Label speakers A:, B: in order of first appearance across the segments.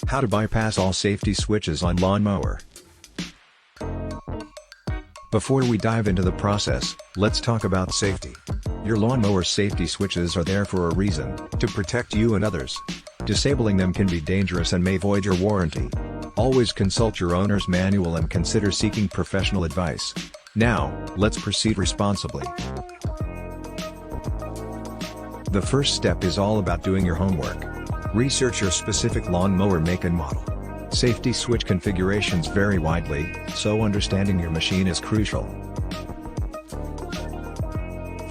A: How to bypass all safety switches on lawnmower. Before we dive into the process, let's talk about safety. Your lawnmower safety switches are there for a reason, to protect you and others. Disabling them can be dangerous and may void your warranty. Always consult your owner's manual and consider seeking professional advice. Now, let's proceed responsibly. The first step is all about doing your homework. Research your specific lawnmower make and model. Safety switch configurations vary widely, so understanding your machine is crucial.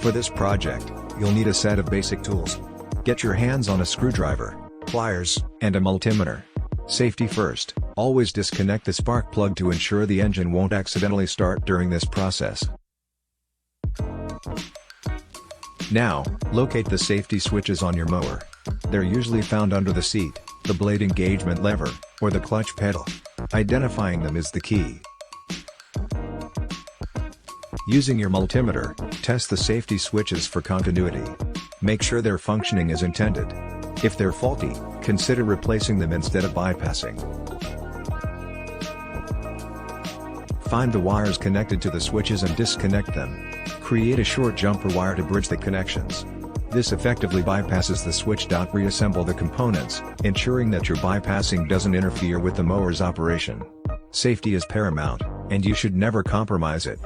A: For this project, you'll need a set of basic tools. Get your hands on a screwdriver, pliers, and a multimeter. Safety first, always disconnect the spark plug to ensure the engine won't accidentally start during this process. Now, locate the safety switches on your mower. They're usually found under the seat, the blade engagement lever, or the clutch pedal. Identifying them is the key. Using your multimeter, test the safety switches for continuity. Make sure they're functioning as intended. If they're faulty, consider replacing them instead of bypassing. Find the wires connected to the switches and disconnect them. Create a short jumper wire to bridge the connections. This effectively bypasses the switch. Reassemble the components, ensuring that your bypassing doesn't interfere with the mower's operation. Safety is paramount, and you should never compromise it.